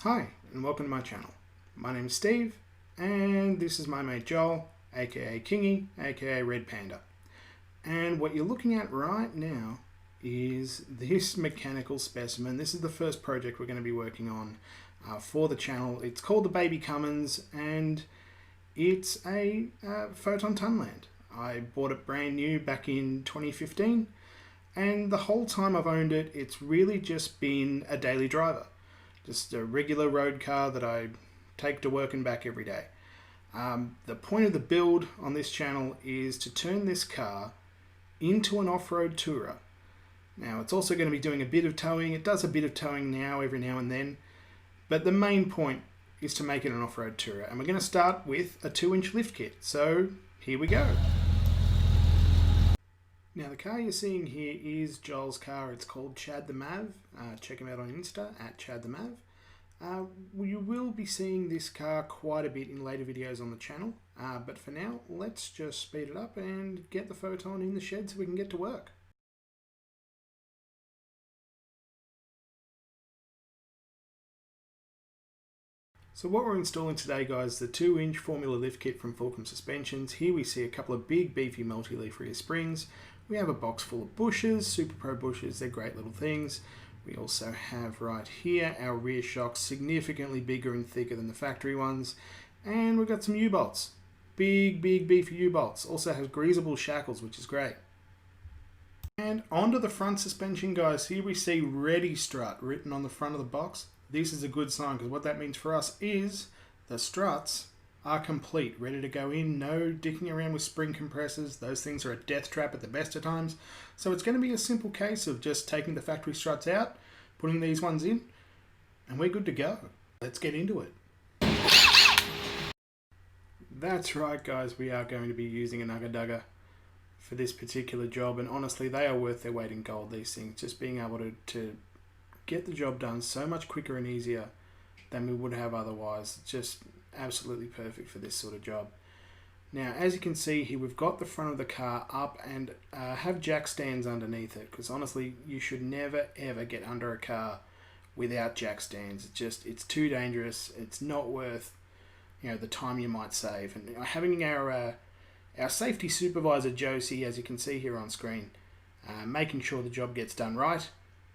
Hi and welcome to my channel. My name is Steve and this is my mate Joel, aka Kingy, aka Red Panda. And what you're looking at right now is this mechanical specimen. This is the first project we're going to be working on for the channel. It's called the Baby Cummins and it's a Photon Tunland. I bought it brand new back in 2015 and the whole time I've owned it, it's really just been a daily driver. Just a regular road car that I take to work and back every day. The point of the build on this channel is to turn this car into an off-road tourer. Now it's also going to be doing a bit of towing. It does a bit of towing now, every now and then. But the main point is to make it an off-road tourer. And we're going to start with a 2-inch lift kit. So here we go. Now the car you're seeing here is Joel's car. It's called Chad the Mav. Check him out on Insta at Chad the Mav. You will be seeing this car quite a bit in later videos on the channel. But for now, let's just speed it up and get the Photon in the shed so we can get to work. So what we're installing today, guys, the 2-inch Formula lift kit from Fulcrum Suspensions. Here we see a couple of big beefy multi-leaf rear springs. We have a box full of bushes, Super Pro bushes, they're great little things. We also have right here our rear shocks, significantly bigger and thicker than the factory ones. And we've got some U-bolts, big beefy U-bolts. Also has greasable shackles, which is great. And onto the front suspension, guys. Here we see Ready Strut written on the front of the box. This is a good sign because what that means for us is the struts are complete, ready to go in. No dicking around with spring compressors. Those things are a death trap at the best of times. So it's going to be a simple case of just taking the factory struts out, putting these ones in, and we're good to go. Let's get into it. That's right, guys. We are going to be using an Ugga Dugga for this particular job, and honestly, they are worth their weight in gold, these things. Just being able to get the job done so much quicker and easier than we would have otherwise. Just absolutely perfect for this sort of job. Now, as you can see here, we've got the front of the car up and have jack stands underneath it, because honestly, you should never ever get under a car without jack stands. It's too dangerous. It's not worth, the time you might save. And having our safety supervisor Josie, as you can see here on screen, making sure the job gets done right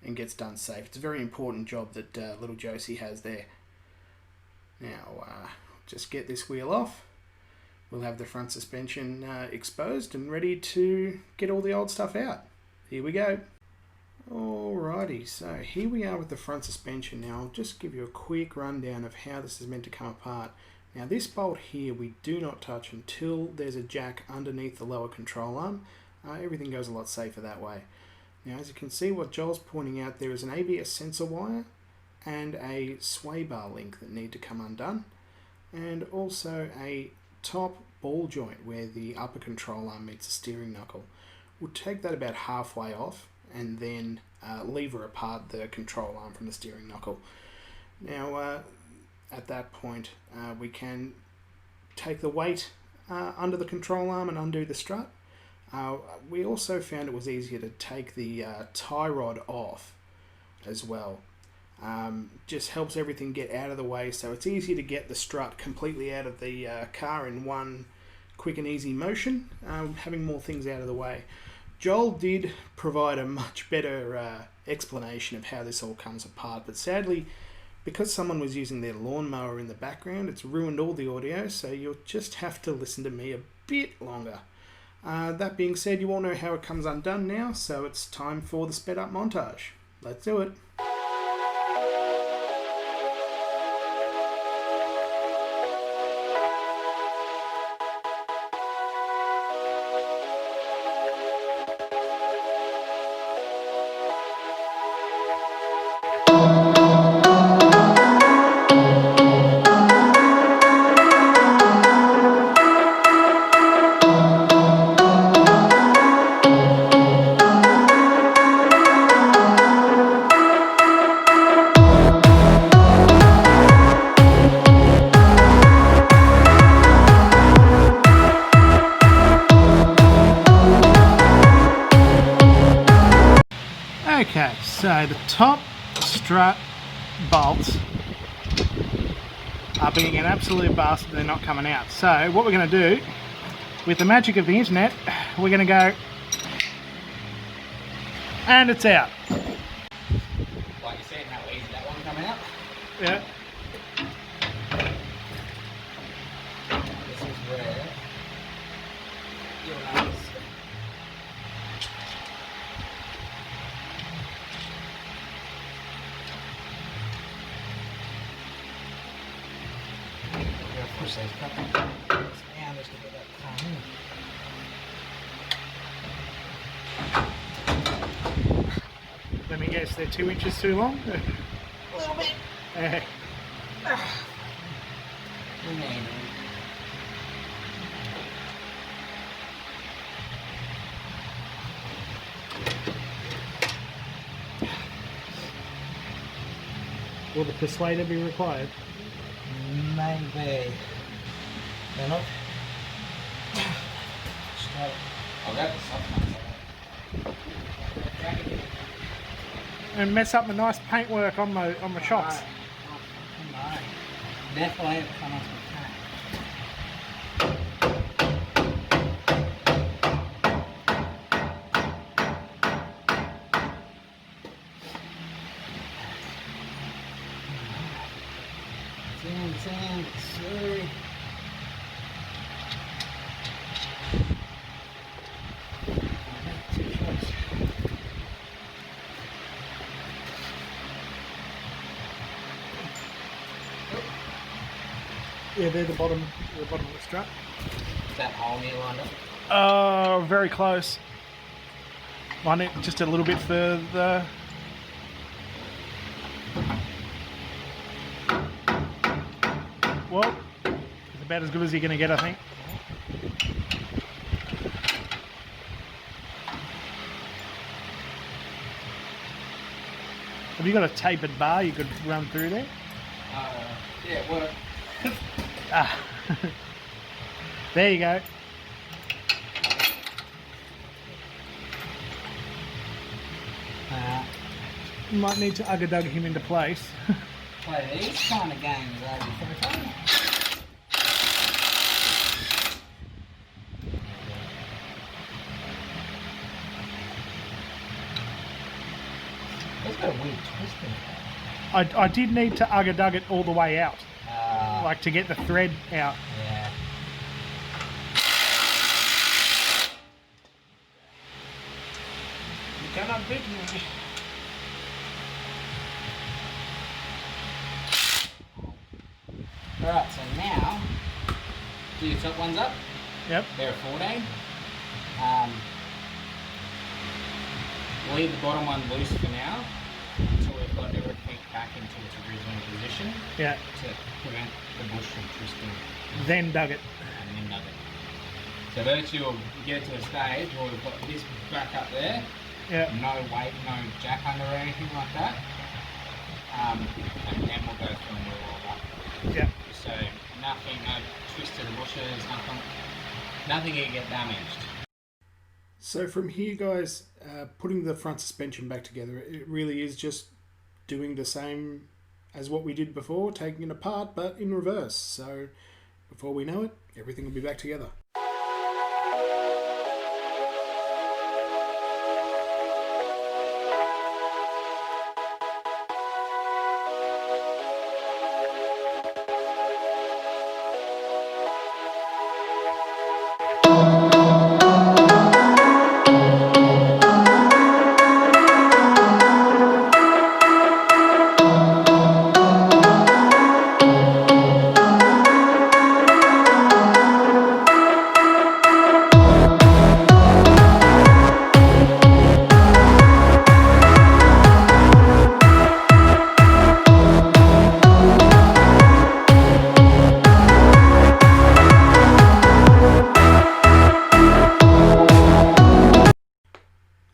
and gets done safe. It's a very important job that little Josie has there. Now, just get this wheel off. We'll have the front suspension exposed and ready to get all the old stuff out. Here we go. Alrighty, so here we are with the front suspension. Now, I'll just give you a quick rundown of how this is meant to come apart. Now, this bolt here we do not touch until there's a jack underneath the lower control arm. Everything goes a lot safer that way. Now, as you can see, what Joel's pointing out, there is an ABS sensor wire and a sway bar link that need to come undone, and also a top ball joint where the upper control arm meets the steering knuckle. We'll take that about halfway off and then lever apart the control arm from the steering knuckle. Now, at that point, we can take the weight under the control arm and undo the strut. We also found it was easier to take the tie rod off as well. Just helps everything get out of the way, so it's easier to get the strut completely out of the car in one quick and easy motion, having more things out of the way. Joel did provide a much better explanation of how this all comes apart, but sadly, because someone was using their lawnmower in the background, it's ruined all the audio, so you'll just have to listen to me a bit longer. That being said, you all know how it comes undone now, so it's time for the sped up montage. Let's do it. Okay, so the top strut bolts are being an absolute bastard. They're not coming out. So what we're going to do, with the magic of the internet, we're going to go, and it's out. Like you said, how easy that one coming out. Yeah. This is where you'll notice. Push those couple down just to get that come in. Let me guess, they're 2 inches too long? A little bit. Will the persuader be required? Maybe. They're not. I'll grab the soft ones. And mess up my nice paintwork on my shots. No. Definitely have come off the paint. Sorry. Yeah, they're the bottom of the strap. Is that hole near lined up? Very close. Line it just a little bit further. Well, it's about as good as you're going to get, I think. Have you got a tapered bar you could run through there? Yeah, well. Ah. There you go. You might need to ugga-dugga him into place. Play these kind of games over for the time. It's got a weird twist in it. I did need to ugga-dugg it all the way out. Like To get the thread out. Yeah. You cannot beat me. Alright, so now, do your top ones up. Yep. They're a 14. Leave the bottom one loose for now until we've got everything back into its original position. Yeah. To prevent the bush from twisting. Then dug it. And then dug it. So eventually we'll get it to a stage where we've got this back up there. Yeah. No weight, no jack under or anything like that. And then we'll go from the roll up. Yeah. So nothing, no twist to the bushes, nothing can get damaged. So from here, guys, putting the front suspension back together, it really is just doing the same as what we did before, taking it apart, but in reverse. So before we know it, everything will be back together.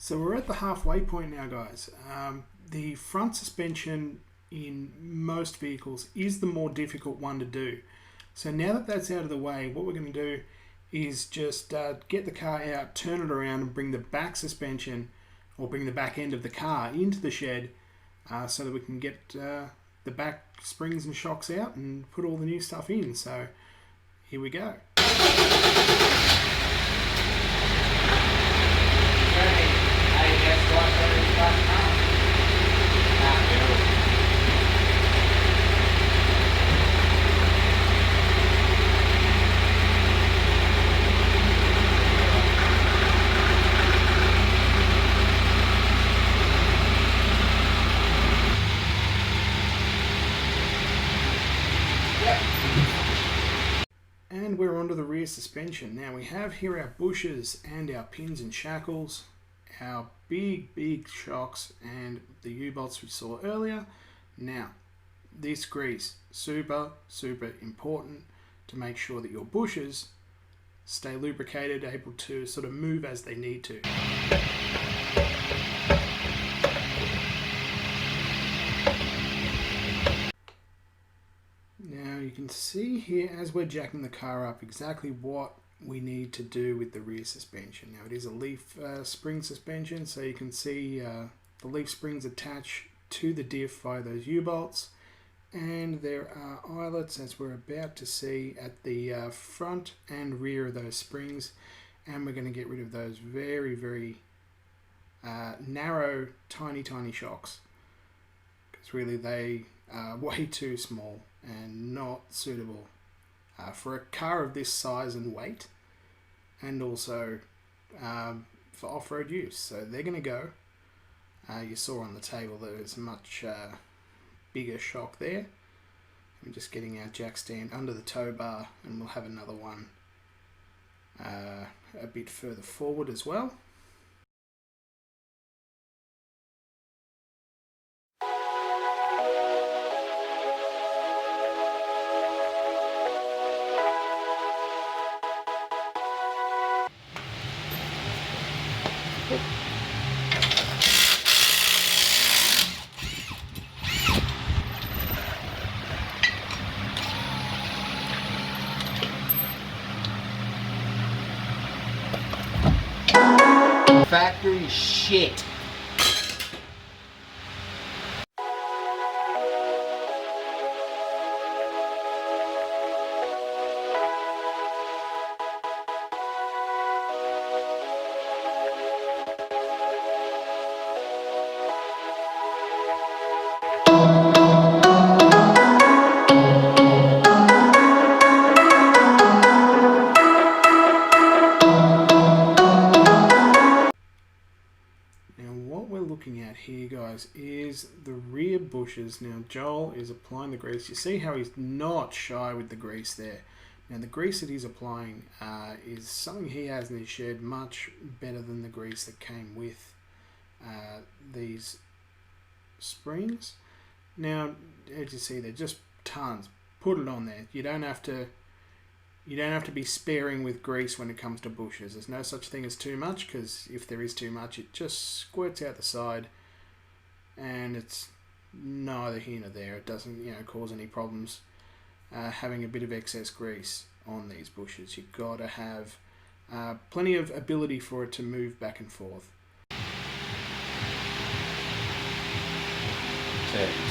So we're at the halfway point now, guys. The front suspension in most vehicles is the more difficult one to do. So now that that's out of the way, what we're going to do is just get the car out, turn it around and bring the back suspension or bring the back end of the car into the shed so that we can get the the back springs and shocks out and put all the new stuff in. So here we go. And we're onto the rear suspension. Now we have here our bushes and our pins and shackles, our big shocks and the U-bolts we saw earlier. Now this grease, super important to make sure that your bushes stay lubricated, able to sort of move as they need to. Now you can see here as we're jacking the car up exactly what we need to do with the rear suspension. Now it is a leaf spring suspension, so you can see the leaf springs attach to the diff via those U-bolts, and there are eyelets, as we're about to see, at the front and rear of those springs, and we're going to get rid of those very narrow tiny shocks, because really they are way too small and not suitable for a car of this size and weight, and also for off-road use. So they're going to go. You saw on the table there was a much bigger shock there. I'm just getting our jack stand under the tow bar, and we'll have another one a bit further forward as well. Factory shit. Looking at here, guys, is the rear bushes. Now Joel is applying the grease. You see how he's not shy with the grease there. Now the grease that he's applying is something he has in his shed, much better than the grease that came with these springs. Now as you see, they're just tons. Put it on there. You don't have to be sparing with grease when it comes to bushes. There's no such thing as too much, because if there is too much, it just squirts out the side, and it's neither here nor there. It doesn't, cause any problems having a bit of excess grease on these bushes. You've got to have plenty of ability for it to move back and forth.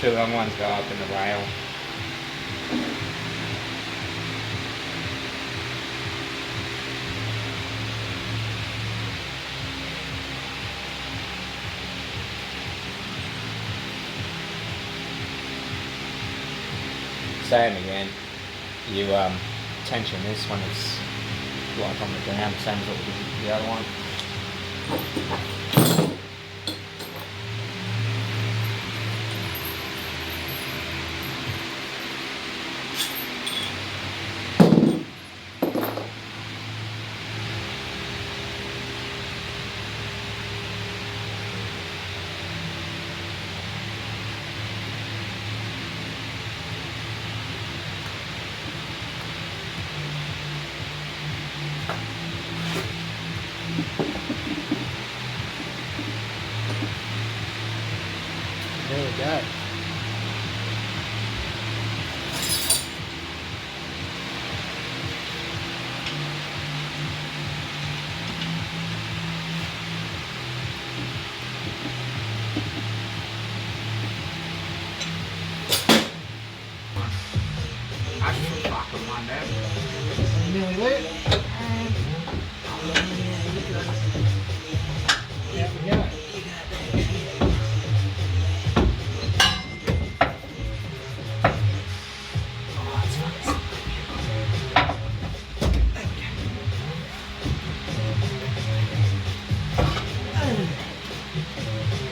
Two long ones go up in the rail. Same again, you tension this when it's like on the ground, same as what we did with the other one. There we go. I just fucking wonder. Nearly there. And out we go.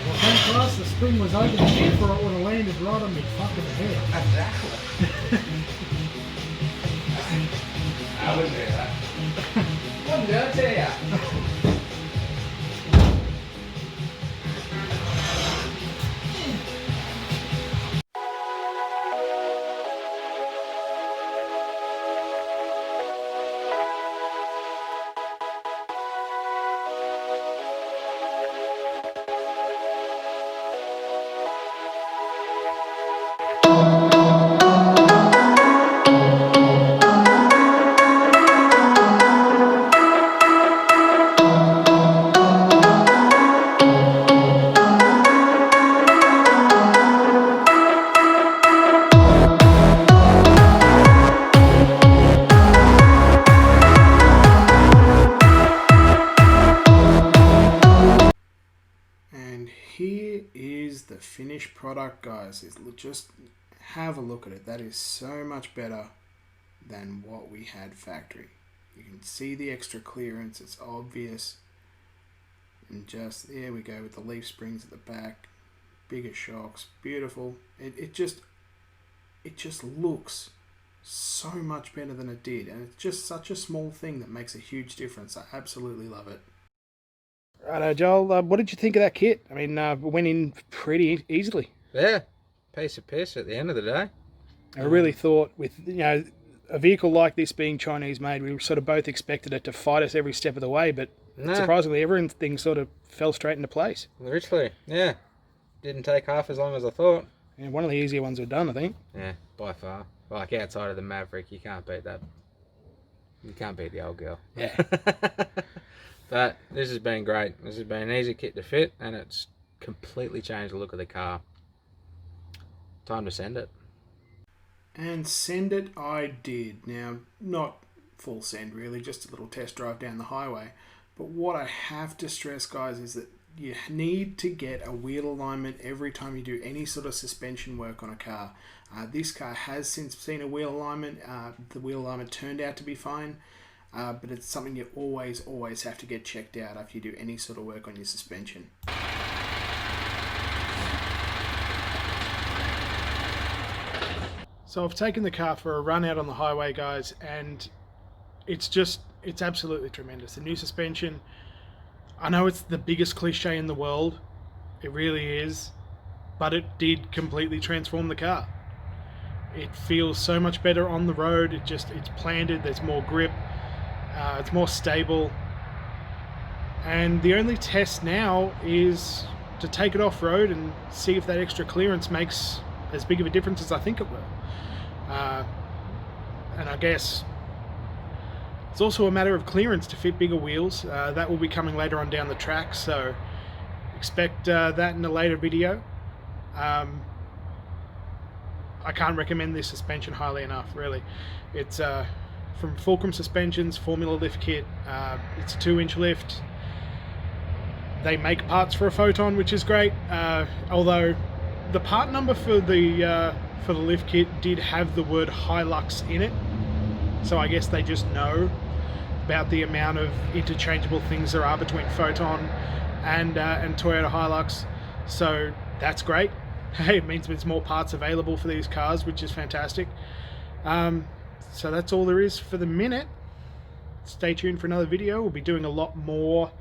Well, thank Christ the spring was open here, for it would have landed right on me fucking head. Exactly. I wouldn't do that. Wouldn't do it to ya. And here is the finished product, guys. Just have a look at it. That is so much better than what we had factory. You can see the extra clearance, it's obvious. And just there we go with the leaf springs at the back, bigger shocks, beautiful. It just looks so much better than it did, and it's just such a small thing that makes a huge difference. I absolutely love it. Righto, Joel, what did you think of that kit? I mean, it went in pretty easily. Yeah, piece of piss at the end of the day. I really thought with, a vehicle like this being Chinese made, we sort of both expected it to fight us every step of the way, but surprisingly everything sort of fell straight into place. Literally, yeah. Didn't take half as long as I thought. And one of the easier ones we've done, I think. Yeah, by far. Like outside of the Maverick, you can't beat that. You can't beat the old girl. Yeah. But this has been great. This has been an easy kit to fit, and it's completely changed the look of the car. Time to send it. And send it I did. Now, not full send really, just a little test drive down the highway. But what I have to stress, guys, is that you need to get a wheel alignment every time you do any sort of suspension work on a car. This car has since seen a wheel alignment. The wheel alignment turned out to be fine, but it's something you always have to get checked out after you do any sort of work on your suspension. So I've taken the car for a run out on the highway, guys, and it's absolutely tremendous. The new suspension, I know it's the biggest cliche in the world, it really is, but it did completely transform the car. It feels so much better on the road. It's planted, there's more grip, it's more stable, and the only test now is to take it off road and see if that extra clearance makes as big of a difference as I think it will. And I guess it's also a matter of clearance to fit bigger wheels. That will be coming later on down the track, so expect that in a later video. I can't recommend this suspension highly enough, really. It's from Fulcrum Suspensions Formula Lift Kit. It's a 2-inch lift. They make parts for a Photon, which is great, although the part number for the lift kit did have the word Hilux in it, so I guess they just know about the amount of interchangeable things there are between Photon and Toyota Hilux, so that's great. Hey, it means there's more parts available for these cars, which is fantastic. So that's all there is for the minute. Stay tuned for another video. We'll be doing a lot more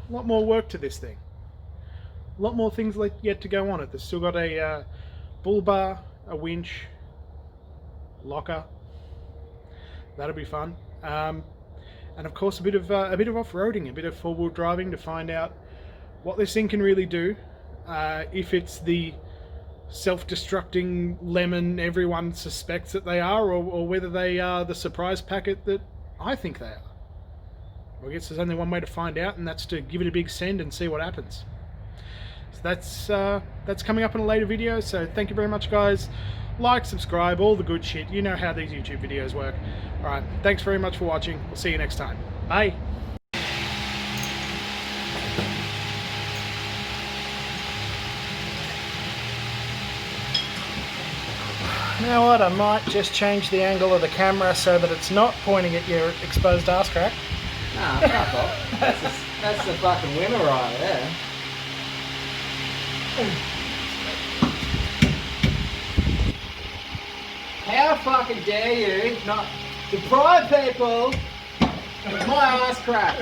work to this thing. A lot more things yet to go on it. There's still got a bull bar, a winch, locker. That'll be fun. And of course a bit of off-roading, a bit of four-wheel driving to find out what this thing can really do. If it's the self-destructing lemon everyone suspects that they are, or whether they are the surprise packet that I think they are. Well, I guess there's only one way to find out, and that's to give it a big send and see what happens. So that's coming up in a later video, so thank you very much, guys. like, subscribe, all the good shit. You know how these YouTube videos work. Alright, thanks very much for watching. We'll see you next time. Bye. You know what, I might just change the angle of the camera so that it's not pointing at your exposed ass crack. Nah, fuck off. That's the fucking winner right there. How fucking dare you not deprive people of my ass crack?